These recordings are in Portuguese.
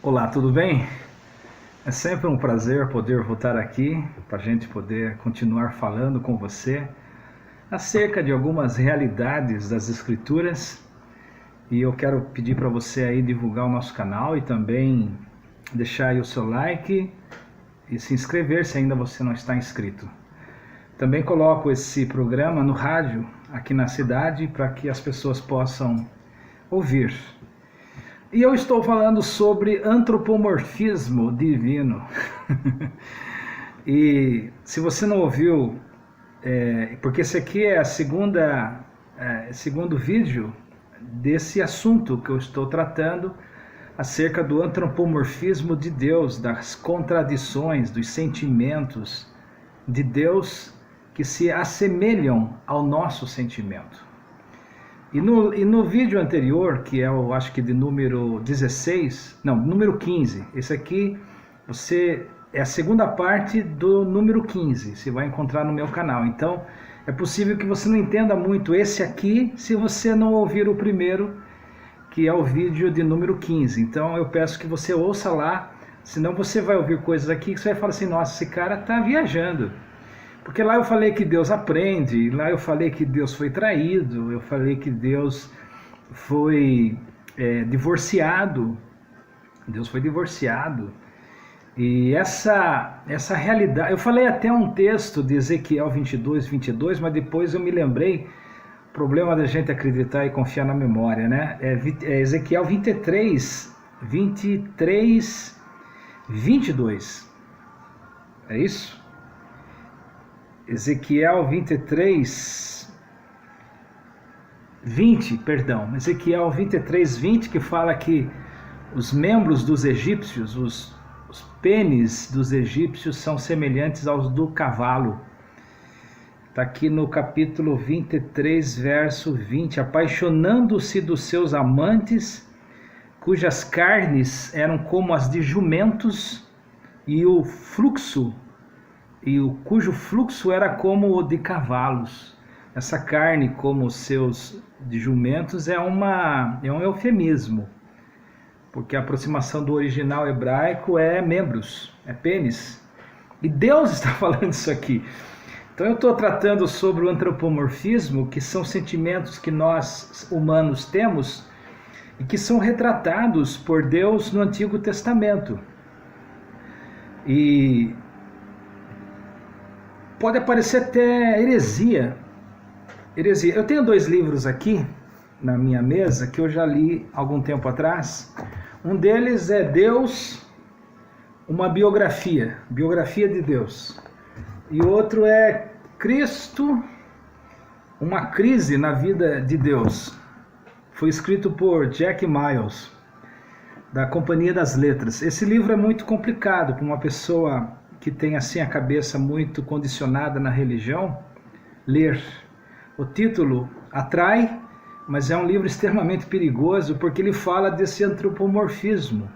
Olá, tudo bem? É sempre um prazer poder voltar aqui para a gente poder continuar falando com você acerca de algumas realidades das Escrituras. E eu quero pedir para você aí divulgar o nosso canal e também deixar aí o seu like e se inscrever se ainda você não está inscrito. Também coloco esse programa no rádio aqui na cidade para que as pessoas possam ouvir. E eu estou falando sobre antropomorfismo divino. E se você não ouviu, porque esse aqui é segundo vídeo desse assunto que eu estou tratando acerca do antropomorfismo de Deus, das contradições, dos sentimentos de Deus que se assemelham ao nosso sentimento. E no vídeo anterior, que é eu acho que de número 15, esse aqui é a segunda parte do número 15, você vai encontrar no meu canal. Então é possível que você não entenda muito esse aqui se você não ouvir o primeiro, que é o vídeo de número 15. Então eu peço que você ouça lá, senão você vai ouvir coisas aqui que você vai falar assim, nossa, esse cara está viajando. Porque lá eu falei que Deus aprende, lá eu falei que Deus foi traído, eu falei que Deus foi divorciado. Deus foi divorciado. E essa realidade... Eu falei até um texto de Ezequiel 22, mas depois eu me lembrei, problema da gente acreditar e confiar na memória, né? É Ezequiel 22. É isso? Ezequiel 23, 20, que fala que os membros dos egípcios, os pênis dos egípcios são semelhantes aos do cavalo. Está aqui no capítulo 23, verso 20. Apaixonando-se dos seus amantes, cujas carnes eram como as de jumentos, cujo fluxo era como o de cavalos. Essa carne, como os seus de jumentos, é um eufemismo, porque a aproximação do original hebraico é membros, é pênis. E Deus está falando isso aqui. Então eu estou tratando sobre o antropomorfismo, que são sentimentos que nós humanos temos e que são retratados por Deus no Antigo Testamento. E pode aparecer até heresia. Eu tenho 2 livros aqui na minha mesa que eu já li algum tempo atrás. Um deles é Deus, uma biografia de Deus. E o outro é Cristo, uma crise na vida de Deus. Foi escrito por Jack Miles, da Companhia das Letras. Esse livro é muito complicado para uma pessoa que tem assim a cabeça muito condicionada na religião, ler. O título atrai, mas é um livro extremamente perigoso porque ele fala desse antropomorfismo.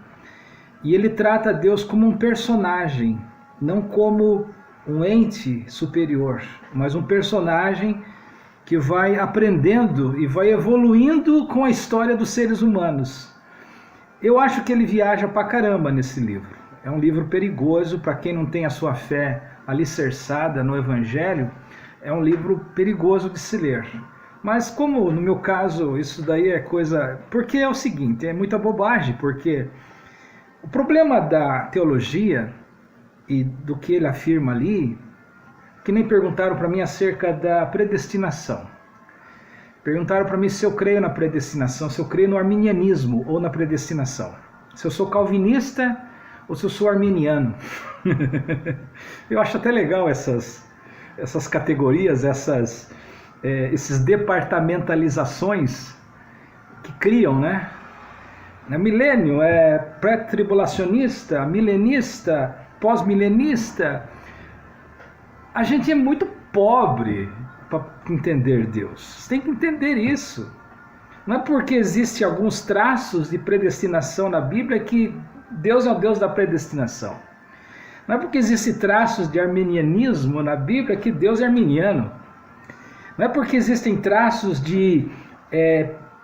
E ele trata Deus como um personagem, não como um ente superior, mas um personagem que vai aprendendo e vai evoluindo com a história dos seres humanos. Eu acho que ele viaja pra caramba nesse livro. É um livro perigoso para quem não tem a sua fé alicerçada no Evangelho. É um livro perigoso de se ler. Mas como no meu caso isso daí é coisa... Porque é o seguinte, é muita bobagem, porque o problema da teologia e do que ele afirma ali, que nem perguntaram para mim acerca da predestinação. Perguntaram para mim se eu creio na predestinação, se eu creio no arminianismo ou na predestinação. Se eu sou calvinista ou se eu sou arminiano. Eu acho até legal essas categorias, esses departamentalizações que criam, né? Milênio é pré-tribulacionista, milenista, pós-milenista. A gente é muito pobre para entender Deus. Você tem que entender isso. Não é porque existem alguns traços de predestinação na Bíblia que Deus é o Deus da predestinação. Não é porque existem traços de arminianismo na Bíblia que Deus é arminiano. Não é porque existem traços de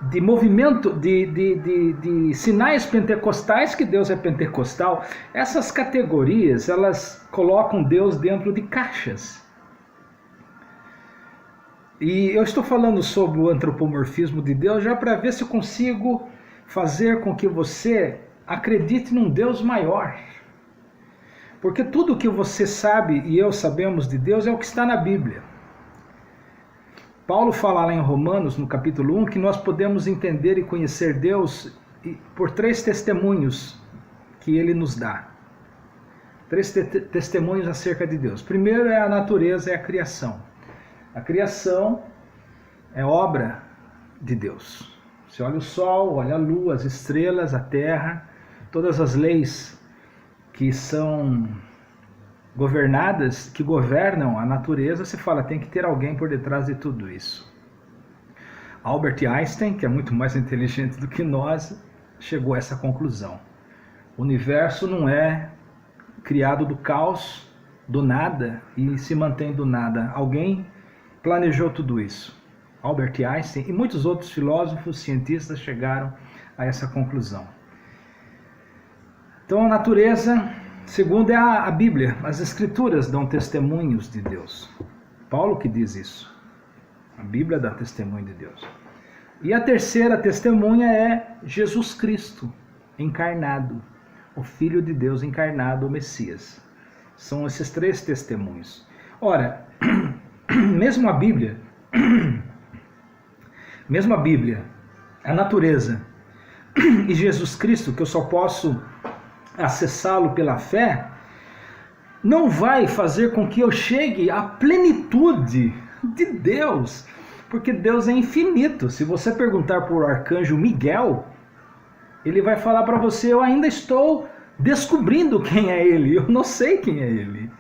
de movimento, de sinais pentecostais, que Deus é pentecostal. Essas categorias, elas colocam Deus dentro de caixas. E eu estou falando sobre o antropomorfismo de Deus já para ver se eu consigo fazer com que você acredite num Deus maior. Porque tudo que você sabe e eu sabemos de Deus é o que está na Bíblia. Paulo fala lá em Romanos, no capítulo 1, que nós podemos entender e conhecer Deus por 3 testemunhos que ele nos dá. 3 testemunhos acerca de Deus. Primeiro é a natureza, é a criação. A criação é obra de Deus. Você olha o sol, olha a lua, as estrelas, a terra, todas as leis que são governadas, que governam a natureza, você fala, tem que ter alguém por detrás de tudo isso. Albert Einstein, que é muito mais inteligente do que nós, chegou a essa conclusão. O universo não é criado do caos, do nada, e se mantém do nada. Alguém planejou tudo isso. Albert Einstein e muitos outros filósofos, cientistas chegaram a essa conclusão. Então a natureza, segundo é a Bíblia, as Escrituras dão testemunhos de Deus. Paulo que diz isso. A Bíblia dá testemunho de Deus. E a terceira testemunha é Jesus Cristo encarnado, o Filho de Deus encarnado, o Messias. São esses 3 testemunhos. Ora, mesmo a Bíblia, a natureza e Jesus Cristo, que eu só posso acessá-lo pela fé, não vai fazer com que eu chegue à plenitude de Deus, porque Deus é infinito. Se você perguntar para o arcanjo Miguel, ele vai falar para você, eu ainda estou descobrindo quem é ele, eu não sei quem é ele.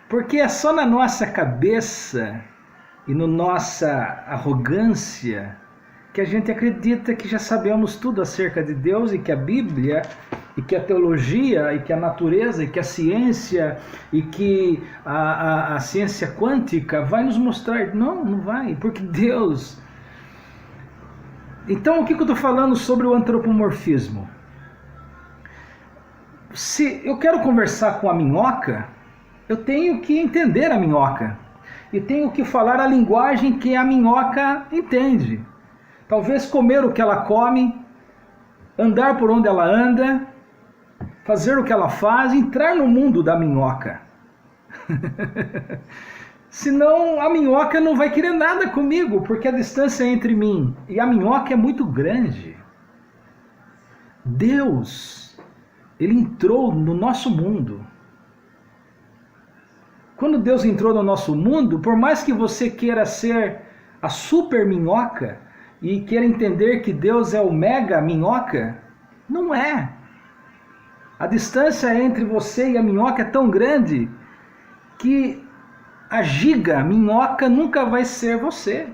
Porque é só na nossa cabeça e na nossa arrogância que a gente acredita que já sabemos tudo acerca de Deus e que a Bíblia, e que a teologia, e que a natureza, e que a ciência, e que a ciência quântica vai nos mostrar. Não, não vai, porque Deus... Então, o que eu estou falando sobre o antropomorfismo? Se eu quero conversar com a minhoca, eu tenho que entender a minhoca. E tenho que falar a linguagem que a minhoca entende. Talvez comer o que ela come, andar por onde ela anda, fazer o que ela faz, entrar no mundo da minhoca. Senão a minhoca não vai querer nada comigo, porque a distância entre mim e a minhoca é muito grande. Deus, ele entrou no nosso mundo. Quando Deus entrou no nosso mundo, por mais que você queira ser a super minhoca e queira entender que Deus é o mega minhoca, não é. A distância entre você e a minhoca é tão grande que a giga minhoca nunca vai ser você.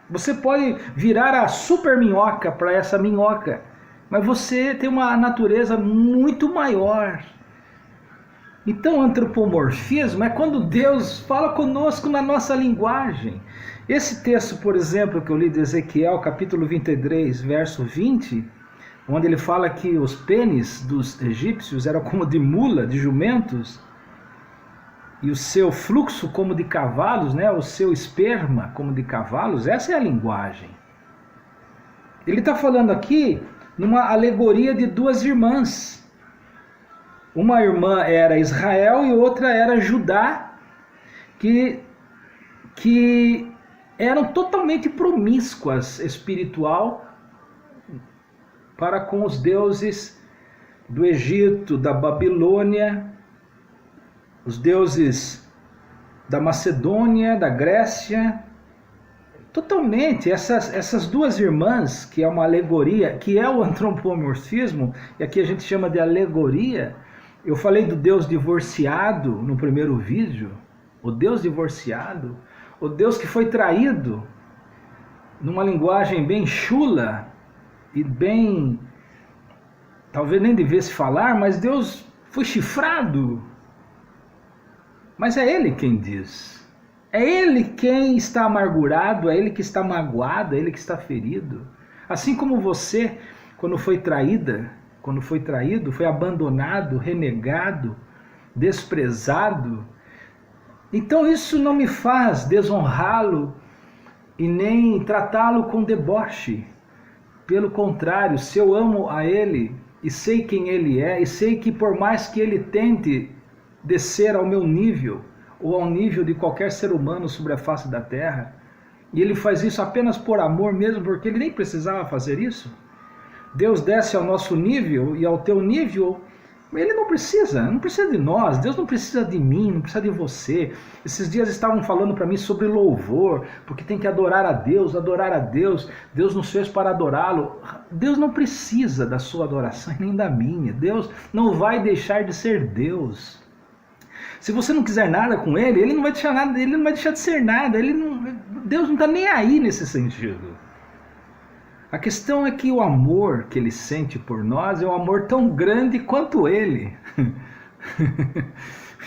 Você pode virar a super minhoca para essa minhoca, mas você tem uma natureza muito maior. Então, antropomorfismo é quando Deus fala conosco na nossa linguagem. Esse texto, por exemplo, que eu li de Ezequiel, capítulo 23, verso 20, onde ele fala que os pênis dos egípcios eram como de mula, de jumentos, e o seu fluxo como de cavalos, né? O seu esperma como de cavalos, essa é a linguagem. Ele está falando aqui numa alegoria de 2 irmãs. Uma irmã era Israel e outra era Judá, que eram totalmente promíscuas espiritual para com os deuses do Egito, da Babilônia, os deuses da Macedônia, da Grécia. Totalmente, essas 2 irmãs, que é uma alegoria, que é o antropomorfismo, e aqui a gente chama de alegoria. Eu falei do Deus divorciado no primeiro vídeo, o Deus divorciado, o Deus que foi traído, numa linguagem bem chula e bem, talvez nem devesse falar, mas Deus foi chifrado. Mas é Ele quem diz. É Ele quem está amargurado, é Ele que está magoado, é Ele que está ferido. Assim como você, quando foi traída, quando foi traído, foi abandonado, renegado, desprezado. Então isso não me faz desonrá-lo e nem tratá-lo com deboche. Pelo contrário, se eu amo a ele e sei quem ele é, e sei que por mais que ele tente descer ao meu nível, ou ao nível de qualquer ser humano sobre a face da terra, e ele faz isso apenas por amor mesmo, porque ele nem precisava fazer isso. Deus desce ao nosso nível e ao teu nível, ele não precisa de nós, Deus não precisa de mim, não precisa de você. Esses dias estavam falando para mim sobre louvor, porque tem que adorar a Deus, Deus nos fez para adorá-lo. Deus não precisa da sua adoração nem da minha, Deus não vai deixar de ser Deus. Se você não quiser nada com ele, ele não vai deixar nada, ele não vai deixar de ser nada, Deus não está nem aí nesse sentido. A questão é que o amor que ele sente por nós é um amor tão grande quanto ele.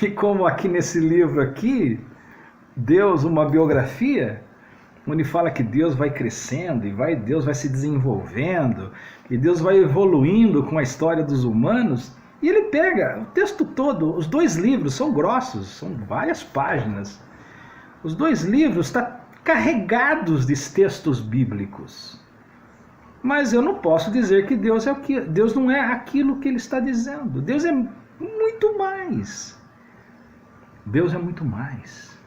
E como aqui nesse livro aqui, Deus, uma biografia, onde fala que Deus vai crescendo e Deus vai se desenvolvendo, e Deus vai evoluindo com a história dos humanos, e ele pega o texto todo, os 2 livros são grossos, são várias páginas. Os 2 livros estão carregados de textos bíblicos. Mas eu não posso dizer que Deus não é aquilo que ele está dizendo. Deus é muito mais. Deus é muito mais.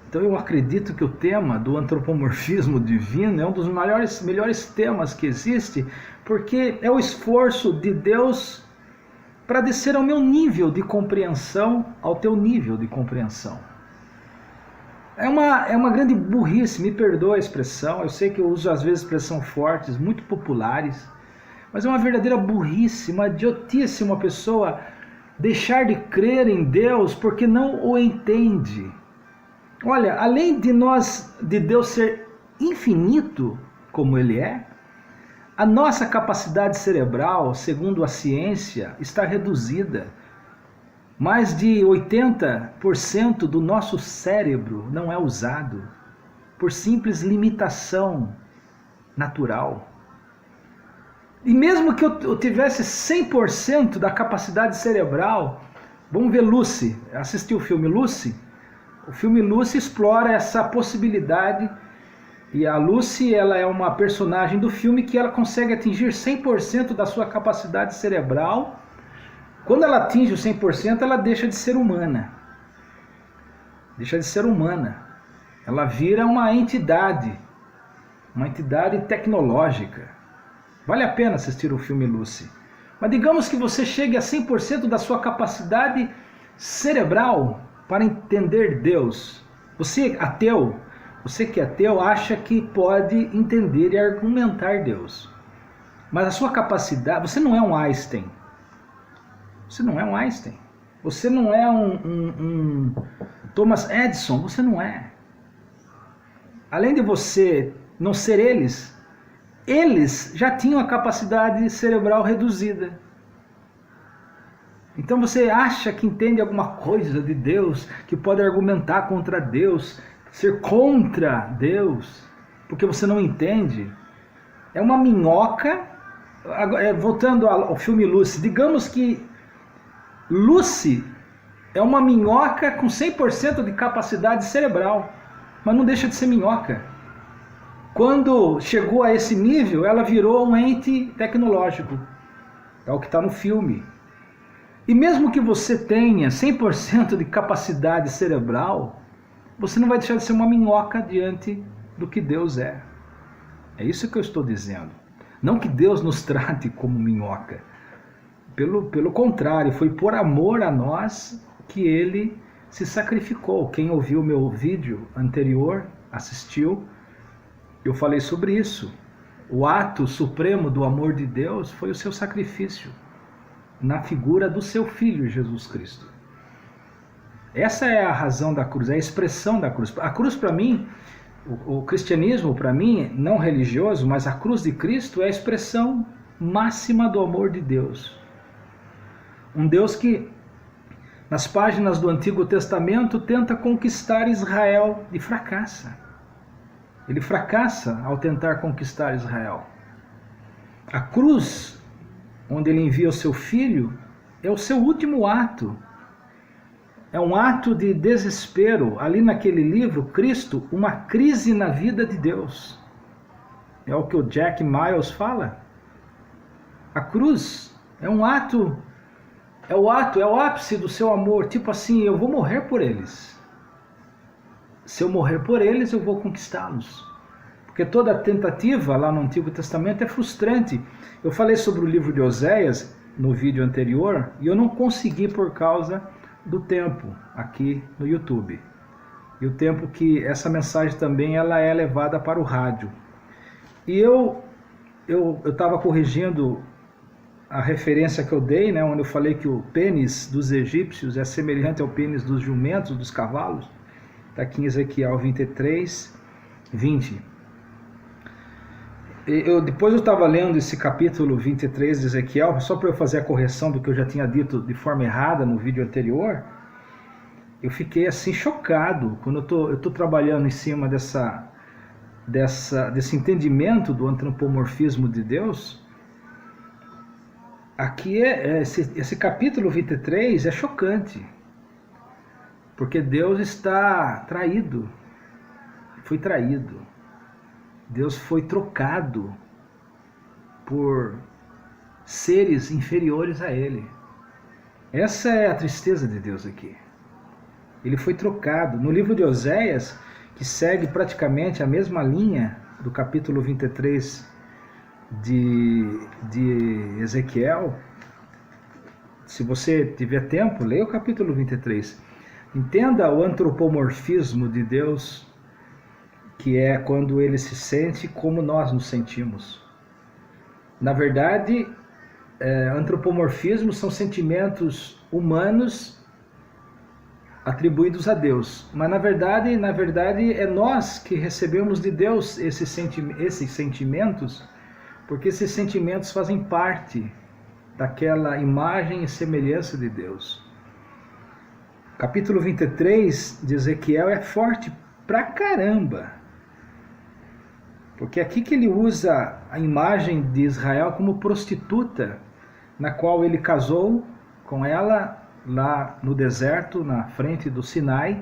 Então eu acredito que o tema do antropomorfismo divino é um dos melhores temas que existe, porque é o esforço de Deus para descer ao meu nível de compreensão, ao teu nível de compreensão. É uma grande burrice, me perdoa a expressão, eu sei que eu uso às vezes expressões fortes, muito populares, mas é uma verdadeira burrice, uma idiotice uma pessoa deixar de crer em Deus porque não o entende. Olha, além de Deus ser infinito, como ele é, a nossa capacidade cerebral, segundo a ciência, está reduzida. Mais de 80% do nosso cérebro não é usado por simples limitação natural. E mesmo que eu tivesse 100% da capacidade cerebral, vamos ver Lucy, assistiu o filme Lucy? O filme Lucy explora essa possibilidade, e a Lucy ela é uma personagem do filme que ela consegue atingir 100% da sua capacidade cerebral. Quando ela atinge o 100%, ela deixa de ser humana. Deixa de ser humana. Ela vira uma entidade tecnológica. Vale a pena assistir o filme Lucy. Mas digamos que você chegue a 100% da sua capacidade cerebral para entender Deus. Você que é ateu, acha que pode entender e argumentar Deus. Mas a sua capacidade, você não é um Einstein. Você não é um Einstein. Você não é um Thomas Edison. Você não é. Além de você não ser eles já tinham a capacidade cerebral reduzida. Então você acha que entende alguma coisa de Deus, que pode argumentar contra Deus, ser contra Deus, porque você não entende. É uma minhoca. Voltando ao filme Lucy, digamos que Lucy é uma minhoca com 100% de capacidade cerebral, mas não deixa de ser minhoca. Quando chegou a esse nível, ela virou um ente tecnológico. É o que está no filme. E mesmo que você tenha 100% de capacidade cerebral, você não vai deixar de ser uma minhoca diante do que Deus é. É isso que eu estou dizendo. Não que Deus nos trate como minhoca. Pelo contrário, foi por amor a nós que ele se sacrificou. Quem ouviu o meu vídeo anterior, assistiu, eu falei sobre isso. O ato supremo do amor de Deus foi o seu sacrifício na figura do seu Filho, Jesus Cristo. Essa é a razão da cruz, é a expressão da cruz. A cruz para mim, o cristianismo para mim, não religioso, mas a cruz de Cristo é a expressão máxima do amor de Deus. Um Deus que, nas páginas do Antigo Testamento, tenta conquistar Israel e fracassa. Ele fracassa ao tentar conquistar Israel. A cruz, onde ele envia o seu filho, é o seu último ato. É um ato de desespero. Ali naquele livro, Cristo, uma crise na vida de Deus. É o que o Jack Miles fala. A cruz é um ato, é o ápice do seu amor. Tipo assim, eu vou morrer por eles. Se eu morrer por eles, eu vou conquistá-los. Porque toda tentativa lá no Antigo Testamento é frustrante. Eu falei sobre o livro de Oséias no vídeo anterior e eu não consegui por causa do tempo aqui no YouTube. E o tempo que essa mensagem também ela é levada para o rádio. E eu estava corrigindo a referência que eu dei, né, onde eu falei que o pênis dos egípcios é semelhante ao pênis dos jumentos, dos cavalos. Está aqui em Ezequiel 23, 20. Depois eu estava lendo esse capítulo 23 de Ezequiel, só para eu fazer a correção do que eu já tinha dito de forma errada no vídeo anterior. Eu fiquei assim chocado quando eu tô trabalhando em cima desse entendimento do antropomorfismo de Deus. Aqui esse capítulo 23 é chocante, porque Deus está traído, foi traído. Deus foi trocado por seres inferiores a Ele. Essa é a tristeza de Deus aqui. Ele foi trocado. No livro de Oséias, que segue praticamente a mesma linha do capítulo 23 de Ezequiel, se você tiver tempo, leia o capítulo 23. Entenda o antropomorfismo de Deus, que é quando ele se sente como nós nos sentimos. Na verdade, antropomorfismo são sentimentos humanos atribuídos a Deus. Mas na verdade é nós que recebemos de Deus esses sentimentos, porque esses sentimentos fazem parte daquela imagem e semelhança de Deus. Capítulo 23 de Ezequiel é forte pra caramba. Porque é aqui que ele usa a imagem de Israel como prostituta, na qual ele casou com ela lá no deserto, na frente do Sinai.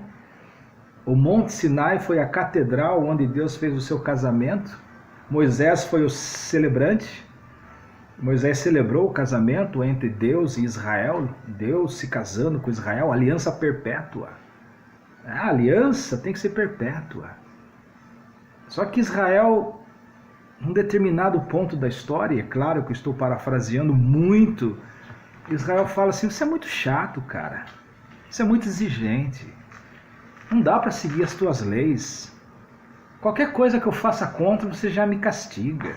O Monte Sinai foi a catedral onde Deus fez o seu casamento. Moisés foi o celebrante. Moisés celebrou o casamento entre Deus e Israel, Deus se casando com Israel, aliança perpétua. A aliança tem que ser perpétua. Só que Israel, num determinado ponto da história, é claro que eu estou parafraseando muito, Israel fala assim: você é muito chato, cara. Você é muito exigente. Não dá para seguir as tuas leis. Qualquer coisa que eu faça contra, você já me castiga.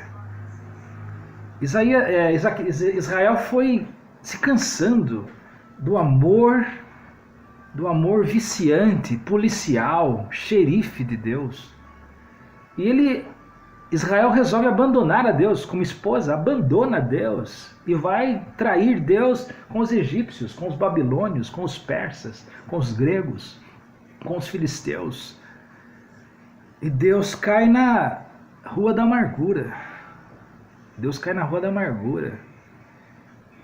Israel foi se cansando do amor viciante, policial, xerife de Deus. E Israel resolve abandonar a Deus como esposa, abandona Deus e vai trair Deus com os egípcios, com os babilônios, com os persas, com os gregos, com os filisteus. E Deus cai na rua da amargura. Deus cai na rua da amargura.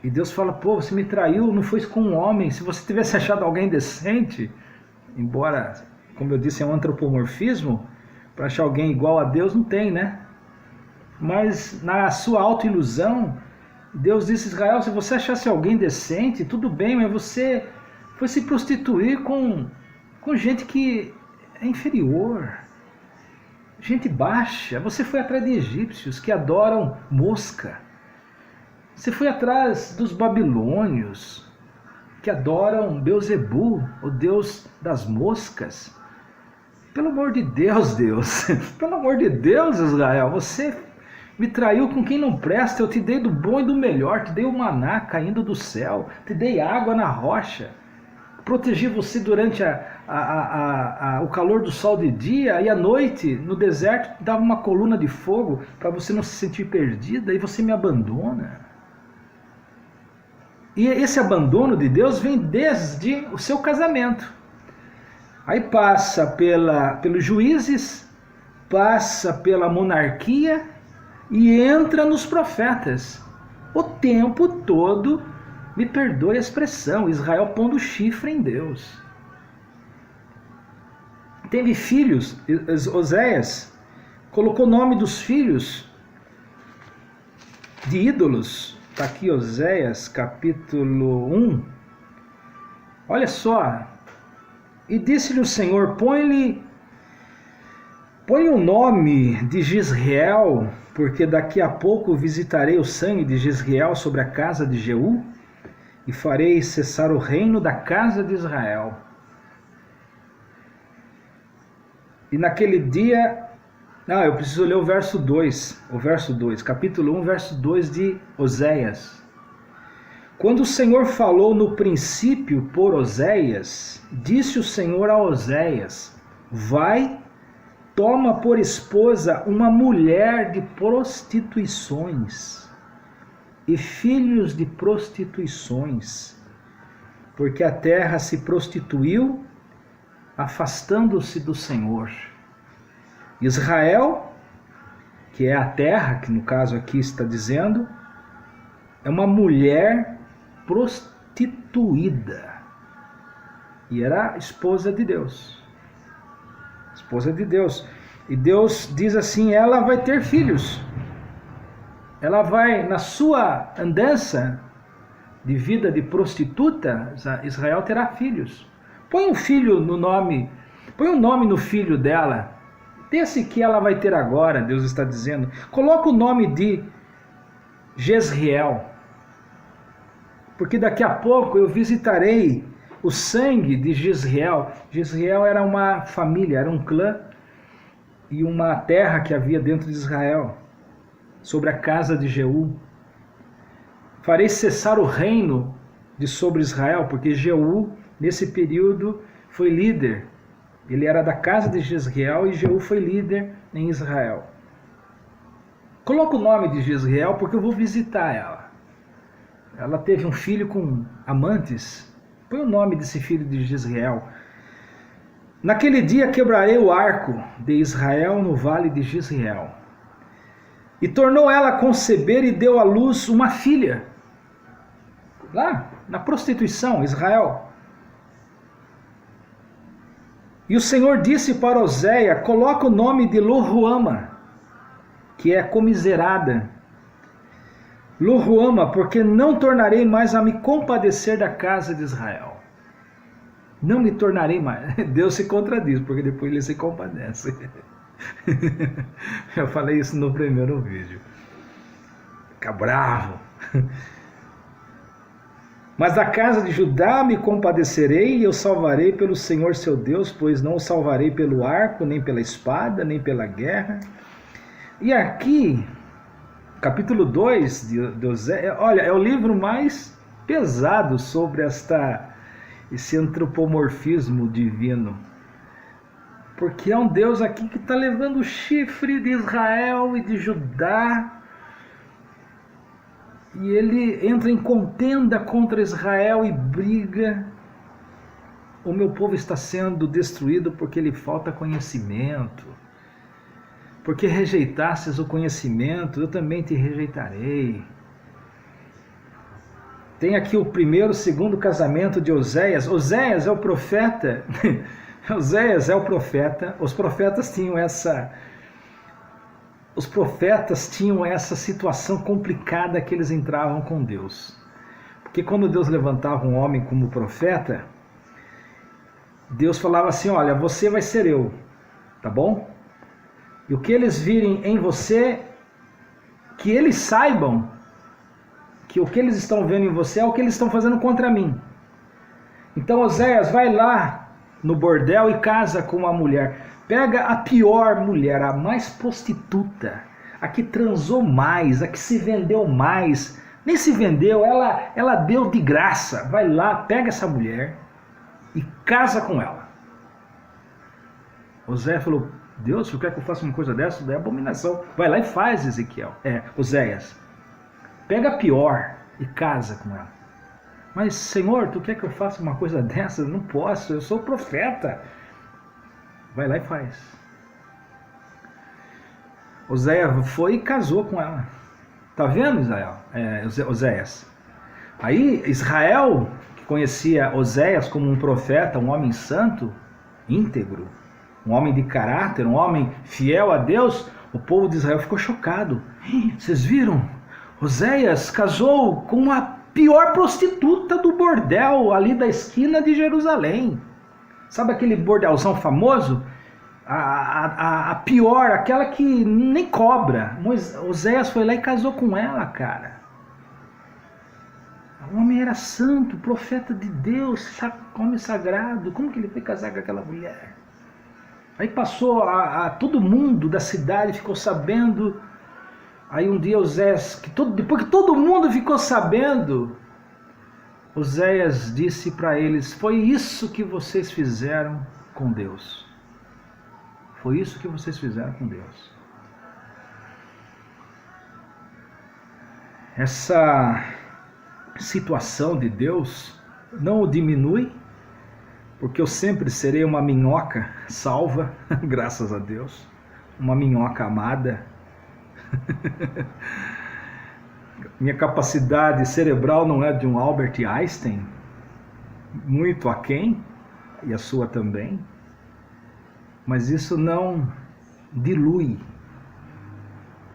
E Deus fala: pô, você me traiu, não foi com um homem. Se você tivesse achado alguém decente, embora, como eu disse, é um antropomorfismo, para achar alguém igual a Deus não tem, né? Mas na sua autoilusão, Deus disse: Israel, se você achasse alguém decente, tudo bem, mas você foi se prostituir com gente que é inferior, gente baixa. Você foi atrás de egípcios que adoram mosca. Você foi atrás dos babilônios que adoram Beuzebu, o deus das moscas. Pelo amor de Deus, Deus, pelo amor de Deus, Israel, você me traiu com quem não presta. Eu te dei do bom e do melhor, te dei o maná caindo do céu, te dei água na rocha, protegi você durante o calor do sol de dia, e à noite, no deserto, dava uma coluna de fogo para você não se sentir perdida, e você me abandona. E esse abandono de Deus vem desde o seu casamento. Aí passa pelos juízes, passa pela monarquia e entra nos profetas. O tempo todo, me perdoe a expressão, Israel pondo chifre em Deus. Teve filhos, Oséias colocou o nome dos filhos de ídolos. Está aqui Oséias, capítulo 1. Olha só. E disse-lhe o Senhor, põe o nome de Jezreel, porque daqui a pouco visitarei o sangue de Jezreel sobre a casa de Jeú, e farei cessar o reino da casa de Israel. E naquele dia... eu preciso ler o verso 2, capítulo 1, verso 2 de Oséias. Quando o Senhor falou no princípio por Oséias, disse o Senhor a Oséias, vai, toma por esposa uma mulher de prostituições e filhos de prostituições, porque a terra se prostituiu, afastando-se do Senhor. Israel, que é a terra, que no caso aqui está dizendo, é uma mulher prostituída. E era esposa de Deus. Esposa de Deus. E Deus diz assim, ela vai ter filhos. Ela vai, na sua andança de vida de prostituta, Israel terá filhos. Põe um nome no filho dela, desse que ela vai ter agora, Deus está dizendo. Coloca o nome de Jezreel, porque daqui a pouco eu visitarei o sangue de Jezreel. Jezreel era uma família, era um clã e uma terra que havia dentro de Israel, sobre a casa de Jeú. Farei cessar o reino de sobre Israel, porque Jeú, nesse período, foi líder. Ele era da casa de Jezreel e Jeú foi líder em Israel. Coloca o nome de Jezreel porque eu vou visitar ela. Ela teve um filho com amantes. Põe o nome desse filho de Jezreel. Naquele dia quebrarei o arco de Israel no vale de Jezreel. E tornou ela a conceber e deu à luz uma filha. Lá, na prostituição, Israel. E o Senhor disse para Oséia, coloca o nome de Lo-ruama, que é comiserada. Lo-ruama, porque não tornarei mais a me compadecer da casa de Israel. Não me tornarei mais. Deus se contradiz, porque depois ele se compadece. Eu falei isso no primeiro vídeo. Fica bravo. Mas da casa de Judá me compadecerei e eu salvarei pelo Senhor seu Deus, pois não o salvarei pelo arco, nem pela espada, nem pela guerra. E aqui, capítulo 2 de Oséias, olha, é o livro mais pesado sobre esse antropomorfismo divino. Porque é um Deus aqui que está levando o chifre de Israel e de Judá. E ele entra em contenda contra Israel e briga. O meu povo está sendo destruído porque lhe falta conhecimento. Porque rejeitastes o conhecimento, eu também te rejeitarei. Tem aqui o primeiro, segundo casamento de Oséias. Oséias é o profeta. Oséias é o profeta. Os profetas tinham essa situação complicada que eles entravam com Deus. Porque quando Deus levantava um homem como profeta, Deus falava assim, olha, você vai ser eu, tá bom? E o que eles virem em você, que eles saibam que o que eles estão vendo em você é o que eles estão fazendo contra mim. Então Oséias vai lá no bordel e casa com uma mulher. Pega a pior mulher, a mais prostituta, a que transou mais, a que se vendeu mais. Nem se vendeu, ela deu de graça. Vai lá, pega essa mulher e casa com ela. Oséias falou, Deus, você quer que eu faça uma coisa dessa? Isso é abominação. Vai lá e faz, Oséias. Pega a pior e casa com ela. Mas, Senhor, tu quer que eu faça uma coisa dessa? Não posso, eu sou profeta. Vai lá e faz. Oséias foi e casou com ela. Tá vendo, Oséias? Aí Israel, que conhecia Oséias como um profeta, um homem santo, íntegro, um homem de caráter, um homem fiel a Deus, o povo de Israel ficou chocado. Vocês viram? Oséias casou com a pior prostituta do bordel ali da esquina de Jerusalém. Sabe aquele bordelzão famoso? A pior, aquela que nem cobra. Oséias foi lá e casou com ela, cara. O homem era santo, profeta de Deus, homem sagrado. Como que ele foi casar com aquela mulher? Aí passou todo mundo da cidade ficou sabendo. Aí um dia Oséias, depois que todo mundo ficou sabendo, Oséias disse para eles: foi isso que vocês fizeram com Deus. Foi isso que vocês fizeram com Deus. Essa situação de Deus não o diminui, porque eu sempre serei uma minhoca salva, graças a Deus, uma minhoca amada. Minha capacidade cerebral não é de um Albert Einstein, muito aquém, e a sua também, mas isso não dilui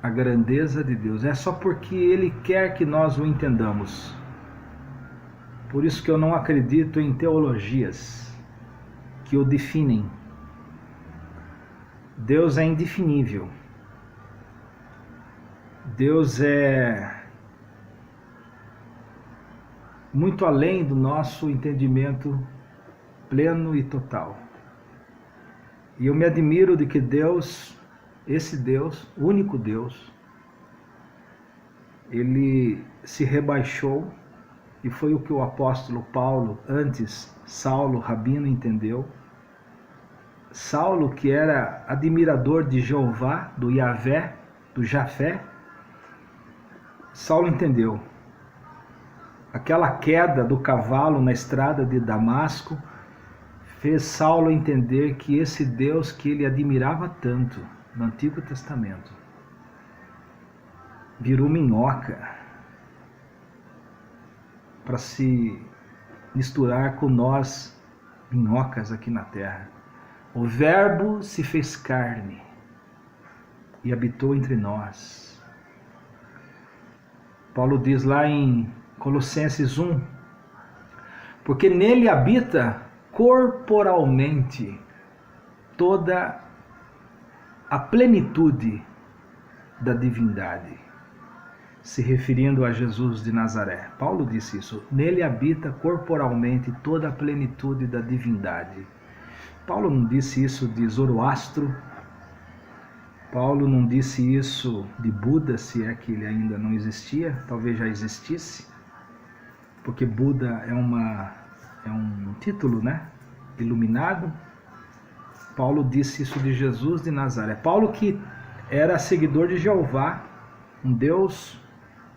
a grandeza de Deus. É só porque Ele quer que nós o entendamos. Por isso que eu não acredito em teologias que o definem. Deus é indefinível. Deus é muito além do nosso entendimento pleno e total. E eu me admiro de que Deus, esse Deus, único Deus, Ele se rebaixou, e foi o que o apóstolo Paulo, antes Saulo, rabino, entendeu. Saulo, que era admirador de Jeová, do Yahvé, do Jafé, Saulo entendeu. Aquela queda do cavalo na estrada de Damasco fez Saulo entender que esse Deus que ele admirava tanto no Antigo Testamento virou minhoca para se misturar com nós, minhocas aqui na terra. O Verbo se fez carne e habitou entre nós. Paulo diz lá em Colossenses 1, porque nele habita corporalmente toda a plenitude da divindade, se referindo a Jesus de Nazaré. Paulo disse isso, nele habita corporalmente toda a plenitude da divindade. Paulo não disse isso de Zoroastro, Paulo não disse isso de Buda, se é que ele ainda não existia, talvez já existisse, porque Buda é um título, né? Iluminado. Paulo disse isso de Jesus de Nazaré. Paulo, que era seguidor de Jeová, um Deus,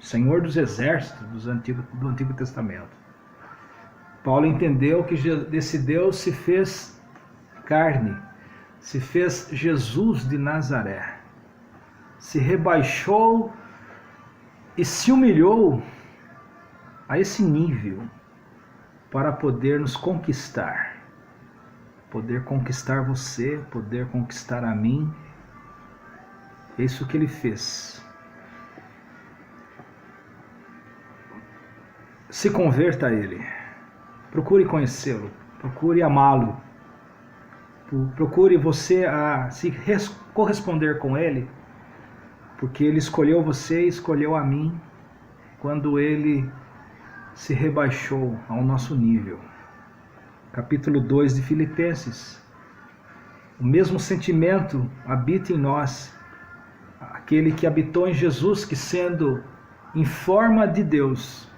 Senhor dos exércitos do Antigo Testamento. Paulo entendeu que esse Deus se fez carne, se fez Jesus de Nazaré, se rebaixou e se humilhou a esse nível para poder nos conquistar, poder conquistar você, poder conquistar a mim. É isso que ele fez. Se converta a ele, procure conhecê-lo, procure amá-lo, procure você a se corresponder com ele, porque ele escolheu você e escolheu a mim quando ele se rebaixou ao nosso nível. Capítulo 2 de Filipenses. O mesmo sentimento habita em nós, aquele que habitou em Jesus, que sendo em forma de Deus,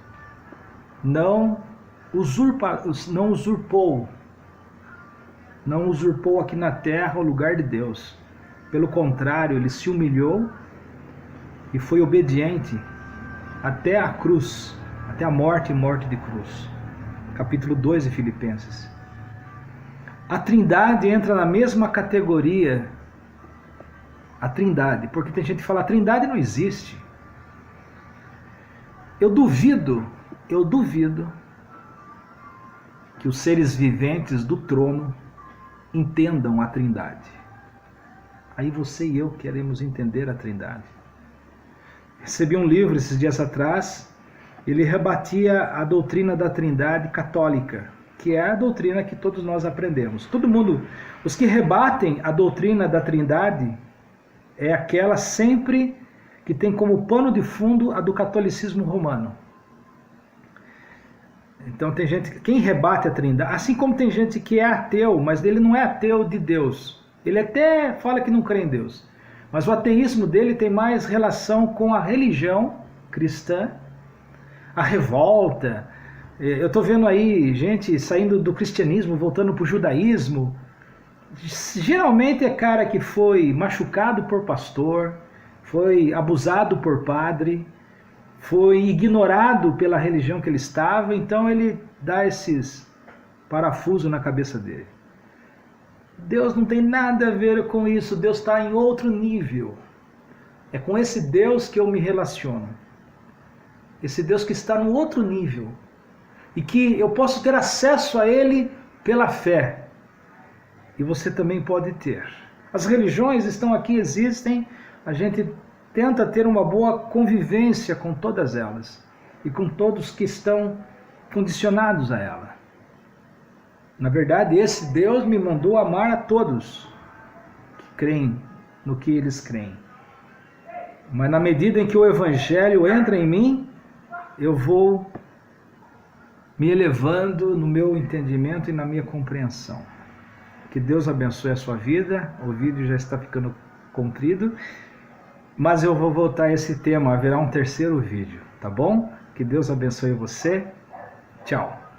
não usurpou aqui na terra o lugar de Deus. Pelo contrário, ele se humilhou e foi obediente até a cruz, até a morte e morte de cruz. Capítulo 2 de Filipenses. A Trindade entra na mesma categoria a Trindade, porque tem gente que fala, a Trindade não existe. Eu duvido que os seres viventes do trono entendam a Trindade. Aí você e eu queremos entender a Trindade. Recebi um livro esses dias atrás, ele rebatia a doutrina da Trindade católica, que é a doutrina que todos nós aprendemos. Todo mundo, os que rebatem a doutrina da Trindade, é aquela sempre que tem como pano de fundo a do catolicismo romano. Então tem gente, quem rebate a Trindade, assim como tem gente que é ateu, mas ele não é ateu de Deus. Ele até fala que não crê em Deus. Mas o ateísmo dele tem mais relação com a religião cristã, a revolta. Eu estou vendo aí gente saindo do cristianismo, voltando para o judaísmo. Geralmente é cara que foi machucado por pastor, foi abusado por padre, foi ignorado pela religião que ele estava, então ele dá esses parafusos na cabeça dele. Deus não tem nada a ver com isso, Deus está em outro nível. É com esse Deus que eu me relaciono. Esse Deus que está no outro nível. E que eu posso ter acesso a Ele pela fé. E você também pode ter. As religiões estão aqui, existem, a gente tenta ter uma boa convivência com todas elas. E com todos que estão condicionados a ela. Na verdade, esse Deus me mandou amar a todos que creem no que eles creem. Mas na medida em que o Evangelho entra em mim, eu vou me elevando no meu entendimento e na minha compreensão. Que Deus abençoe a sua vida. O vídeo já está ficando comprido, mas eu vou voltar a esse tema. Haverá um terceiro vídeo, tá bom? Que Deus abençoe você. Tchau.